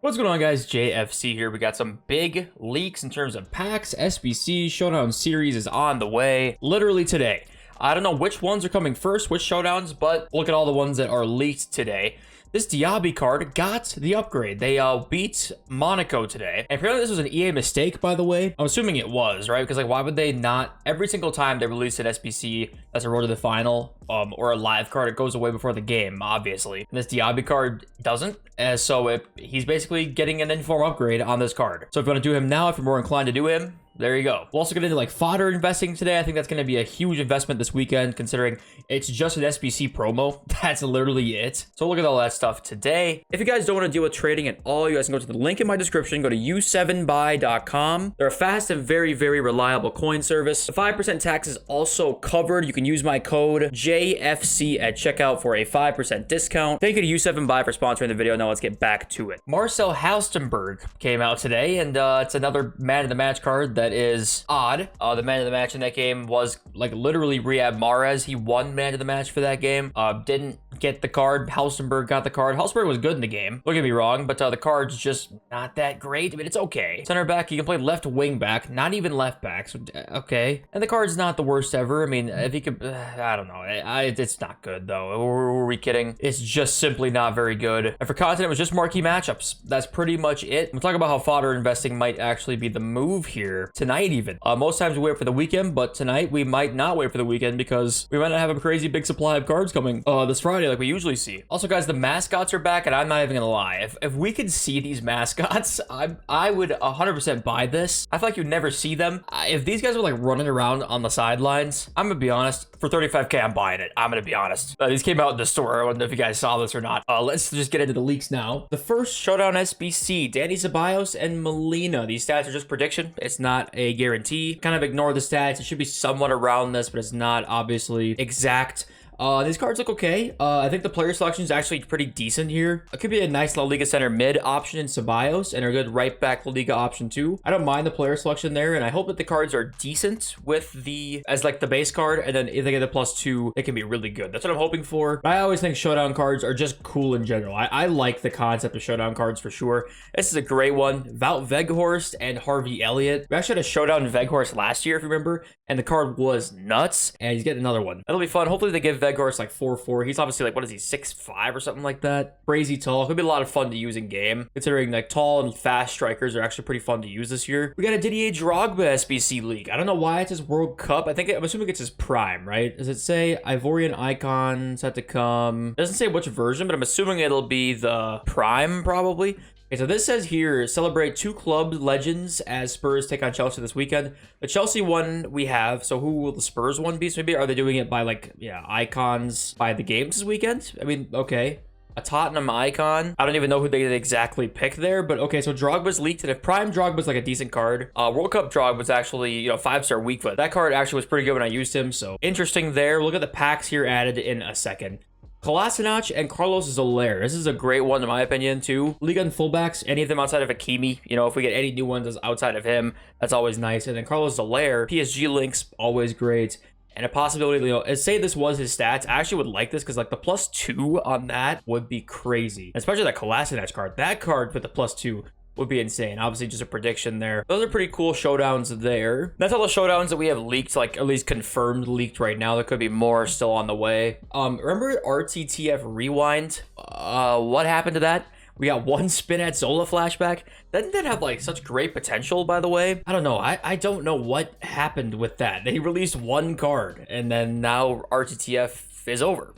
What's going on, guys? JFC here. We got some big leaks in terms of packs. SBC Showdown series is on the way literally today. I don't know which ones are coming first, which showdowns, but look at all the ones that are leaked today. This Diaby card got the upgrade. They beat Monaco today. And apparently this was an EA mistake, by the way. I'm assuming it was, right? Because like, why would they not? Every single time they release an SBC that's a road to the final or a live card, it goes away before the game, obviously. And this Diaby card doesn't. So he's basically getting an inform upgrade on this card. So if you want to do him now, if you're more inclined to do him, there you go. We'll also get into like fodder investing today. I think that's going to be a huge investment this weekend, considering it's just an SBC promo. That's literally it. So look at all that stuff today. If you guys don't want to deal with trading at all, you guys can go to the link in my description. Go to u7buy.com. They're a fast and very, very reliable coin service. The 5% tax is also covered. You can use my code JFC at checkout for a 5% discount. Thank you to u7buy for sponsoring the video. Now let's get back to it. Marcel Halstenberg came out today, and it's another man of the match card that is odd. The man of the match in that game was like literally Riyad Mahrez. He won man of the match for that game. Didn't get the card. Halstenberg got the card. Halstenberg was good in the game. Don't get me wrong, but the card's just not that great. I mean, it's okay. Center back, you can play left wing back, not even left back. So okay. And the card's not the worst ever. I mean, if he could, I don't know. It's not good though. Were we kidding? It's just simply not very good. And for content, it was just marquee matchups. That's pretty much it. We'll talk about how fodder investing might actually be the move here tonight even. Most times we wait for the weekend, but tonight we might not wait for the weekend because we might not have a crazy big supply of cards coming this Friday like we usually see. Also, guys, the mascots are back, and I'm not even gonna lie. If we could see these mascots, I would 100% buy this. I feel like you'd never see them. If these guys were like running around on the sidelines, I'm gonna be honest, for 35K, I'm buying it. I'm gonna be honest. These came out in the store. I don't know if you guys saw this or not. Let's just get into the leaks now. The first Showdown SBC, Danny Ceballos and Molina. These stats are just prediction. It's not a guarantee. Kind of ignore the stats. It should be somewhat around this, but it's not obviously exact. These cards look okay. I think the player selection is actually pretty decent here. It could be a nice La Liga center mid option in Ceballos and a good right back La Liga option too. I don't mind the player selection there, and I hope that the cards are decent with as like the base card, and then if they get the +2, it can be really good. That's what I'm hoping for. But I always think showdown cards are just cool in general. I like the concept of showdown cards for sure. This is a great one. Wout Weghorst and Harvey Elliott. We actually had a showdown Weghorst last year, if you remember, and the card was nuts, and he's getting another one. That'll be fun. Hopefully they give Weghorst like 4'4". He's obviously like, what is he, 6'5" or something like that? Crazy tall. Could be a lot of fun to use in game, considering like tall and fast strikers are actually pretty fun to use this year. We got a Didier Drogba SBC league. I don't know why it's his World Cup. I'm assuming it's his prime, right? Does it say Ivorian icon set to come? It doesn't say which version, but I'm assuming it'll be the prime probably. Okay, so this says here, celebrate 2 club legends as Spurs take on Chelsea this weekend. The Chelsea one we have, so who will the Spurs one be? So maybe are they doing it by like, yeah, icons by the games this weekend? I mean, okay. A Tottenham icon. I don't even know who they exactly picked there, but okay, so Drogba's leaked, and if Prime Drogba's like a decent card, World Cup Drogba was actually, 5-star weak foot. That card actually was pretty good when I used him, so interesting there. We'll look at the packs here added in a second. Kolasinac and Carlos Soler. This is a great one in my opinion too. Liga and fullbacks, any of them outside of Hakimi. If we get any new ones outside of him, that's always nice. And then Carlos Soler, PSG links, always great. And a possibility, say this was his stats, I actually would like this because like the +2 on that would be crazy. Especially that Kolasinac card. That card with the +2 would be insane. Obviously just a prediction there. Those are pretty cool showdowns there. That's all the showdowns that we have leaked, like at least confirmed leaked right now. There could be more still on the way. Remember RTTF Rewind? What happened to that? We got one spin at Zola flashback. Doesn't that have like such great potential, by the way? I don't know. I don't know what happened with that. They released one card and then now RTTF is over.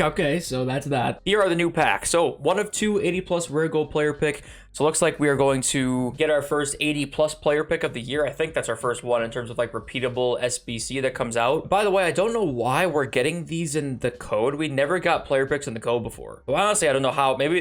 Okay, so that's that. Here are the new packs. So 1 of 2 80+ rare gold player pick. So it looks like we are going to get our first 80+ player pick of the year. I think that's our first one in terms of like repeatable SBC that comes out. By the way, I don't know why we're getting these in the code. We never got player picks in the code before. Well, honestly, I don't know how. Maybe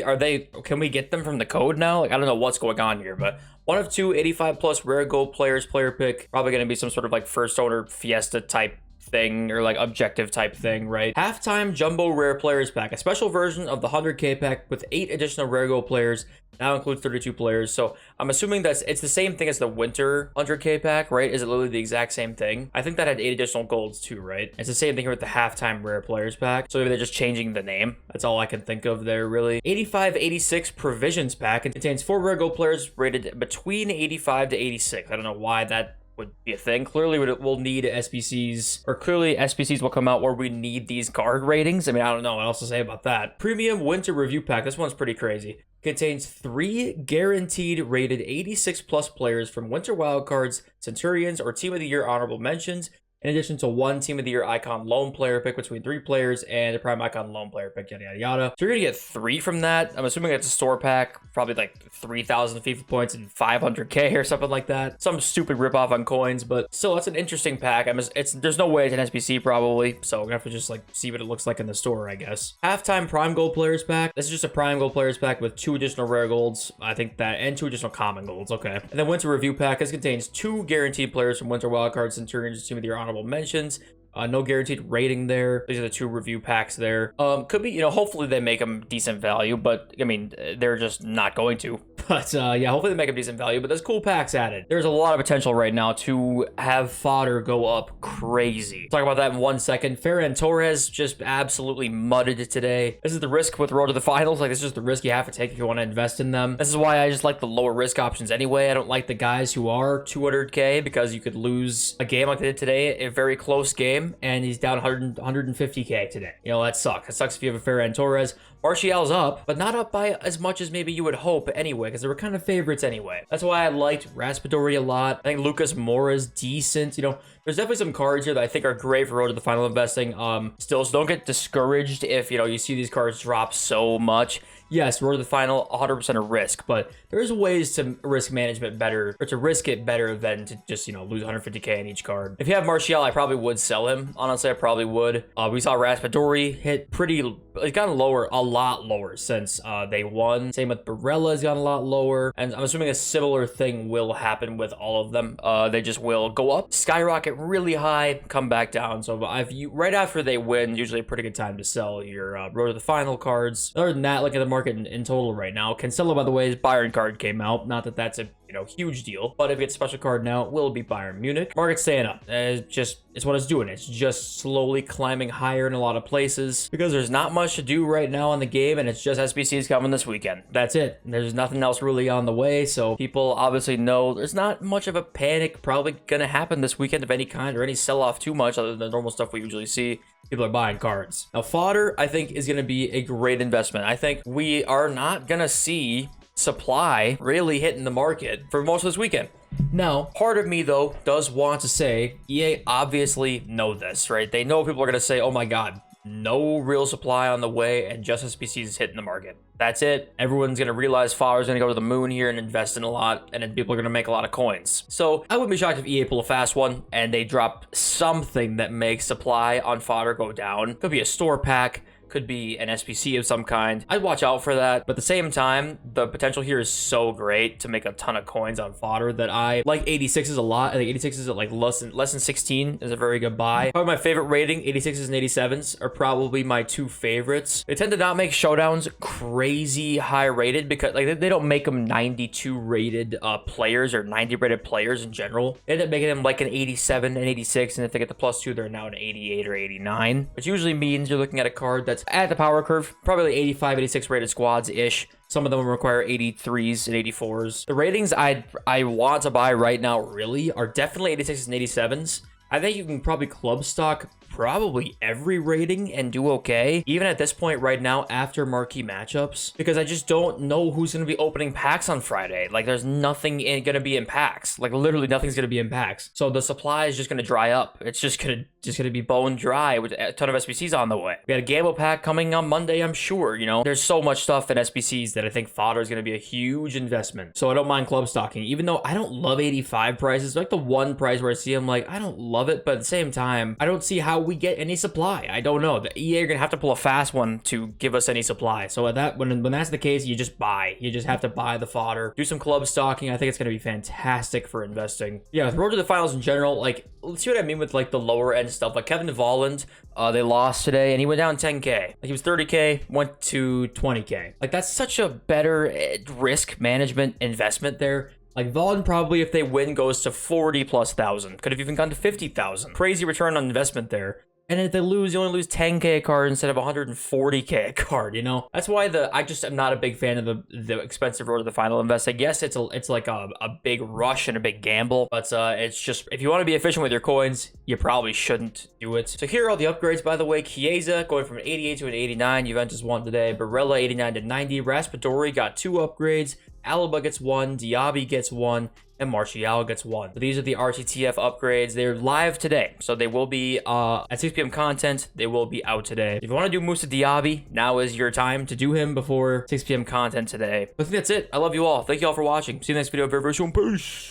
can we get them from the code now? Like, I don't know what's going on here, but 1 of 2 85+ rare gold players player pick. Probably going to be some sort of like first owner Fiesta type thing or like objective type thing, right? Halftime Jumbo Rare Players Pack, a special version of the 100k pack with 8 additional rare gold players. Now includes 32 players. So I'm assuming it's the same thing as the winter 100k pack, right? Is it literally the exact same thing? I think that had 8 additional golds too, right? It's the same thing here with the halftime rare players pack. So maybe they're just changing the name. That's all I can think of there, really. 85-86 provisions pack. It contains 4 rare gold players rated between 85 to 86. I don't know why that would be a thing. Clearly we'll need SBCs, or clearly SBCs will come out where we need these card ratings. I mean, I don't know what else to say about that. Premium winter review pack. This one's pretty crazy. Contains 3 guaranteed rated 86 plus players from winter wildcards, Centurions, or Team of the Year honorable mentions, in addition to 1 Team of the Year icon lone player pick between 3 players and a prime icon lone player pick, yada yada yada. So you're gonna get 3 from that. I'm assuming it's a store pack, probably like 3,000 FIFA points and 500k or something like that. Some stupid ripoff on coins, but still, that's an interesting pack. There's no way it's an SBC probably, so we're gonna have to just like see what it looks like in the store, I guess. Halftime Prime Gold Players pack. This is just a Prime Gold Players pack with 2 additional rare golds. I think that, and 2 additional common golds. Okay. And then Winter Review pack. This contains 2 guaranteed players from Winter Wildcards, Centurions, Team of the Year honorable mentions. No guaranteed rating there. These are the 2 review packs there. Could be, hopefully they make them decent value, but I mean, they're just not going to. But yeah, hopefully they make them decent value, but there's cool packs added. There's a lot of potential right now to have fodder go up crazy. Talk about that in 1 second. Ferran Torres just absolutely mudded today. This is the risk with Road to the Finals. Like, this is just the risk you have to take if you want to invest in them. This is why I just like the lower risk options anyway. I don't like the guys who are 200k because you could lose a game like they did today, a very close game, and he's down 150k today. That sucks. It sucks if you have a Ferran Torres. Martial's up, but not up by as much as maybe you would hope anyway, because they were kind of favorites anyway. That's why I liked Raspadori a lot. I think Lucas Moura's decent. There's definitely some cards here that I think are great for Road to the Final investing. Still, so don't get discouraged if, you see these cards drop so much. Yes, Road to the Final, 100% a risk, but there's ways to risk management better, or to risk it better than to just, lose 150k in each card. If you have Martial, I probably would sell him. Honestly, I probably would. We saw Raspadori hit it's gotten lower, a lot lower since they won. Same with Barella's gotten a lot lower, and I'm assuming a similar thing will happen with all of them. They just will go up, skyrocket really high, come back down. So right after they win, usually a pretty good time to sell your Road to the Final cards. Other than that, look at the market in total right now. Cancelo, by the way, his Bayern card came out. Not that that's a huge deal, but if it's a special card now, it will be Bayern Munich. Market's staying up. It's what it's doing. It's just slowly climbing higher in a lot of places because there's not much to do right now on the game, and it's just SBCs coming this weekend. That's it. There's nothing else really on the way, so people obviously know there's not much of a panic probably gonna happen this weekend of any kind, or any sell-off too much other than the normal stuff we usually see. People are buying cards. Now, fodder, I think, is going to be a great investment. I think we are not going to see supply really hitting the market for most of this weekend. Now, part of me, though, does want to say EA obviously know this, right? They know people are going to say, oh my God, no real supply on the way, and just SBCs hitting the market. That's it. Everyone's going to realize fodder's going to go to the moon here and invest in a lot, and then people are going to make a lot of coins. So I wouldn't be shocked if EA pull a fast one and they drop something that makes supply on fodder go down. Could be a store pack, could be an SBC of some kind. I'd watch out for that, but at the same time, the potential here is so great to make a ton of coins on fodder that I like 86s a lot. I think 86s at like less than 16 is a very good buy. Probably my favorite rating, 86s and 87s are probably my 2 favorites. They tend to not make showdowns crazy high rated because like they don't make them 92 rated players or 90 rated players in general. They end up making them like an 87 and 86, and if they get the +2, they're now an 88 or 89, which usually means you're looking at a card that's at the power curve, probably 85, 86 rated squads-ish. Some of them require 83s and 84s. The ratings I want to buy right now really are definitely 86s and 87s. I think you can probably club stock probably every rating and do okay, even at this point right now after marquee matchups, because I just don't know who's going to be opening packs on Friday. Like, there's nothing going to be in packs. Like, literally nothing's going to be in packs. So the supply is just going to dry up. It's just going to be bone dry with a ton of SBCs on the way. We got a gamble pack coming on Monday, I'm sure. There's so much stuff in SBCs that I think fodder is going to be a huge investment. So I don't mind club stocking, even though I don't love 85 prices. Like the one price where I see them, like, I don't love love it, but at the same time, I don't see how we get any supply. I don't know. The EA are gonna have to pull a fast one to give us any supply. So at that, when that's the case, you just buy. You just have to buy the fodder, do some club stocking. I think it's gonna be fantastic for investing. Yeah, with Road to the Finals in general, like, let's see what I mean with like the lower end stuff. Like Kevin Volland, they lost today, and he went down 10K. Like he was 30K, went to 20K. Like that's such a better risk management investment there. Like Volland probably, if they win, goes to 40,000+. Could have even gone to 50,000. Crazy return on investment there. And if they lose, you only lose 10K a card instead of 140K a card, you know? That's why I just am not a big fan of the expensive Road to the Final investing. Yes, it's like a big rush and a big gamble, but it's just, if you want to be efficient with your coins, you probably shouldn't do it. So here are all the upgrades, by the way. Chiesa going from an 88 to an 89. Juventus won today. Barella 89 to 90. Raspadori got 2 upgrades. Alaba gets 1. Diaby gets 1. And Martial gets 1. So these are the RTTF upgrades. They're live today, so they will be at 6 p.m. content. They will be out today. If you want to do Moussa Diaby, now is your time to do him before 6 p.m. content today. But I think that's it. I love you all. Thank you all for watching. See you next video very, very soon. Peace.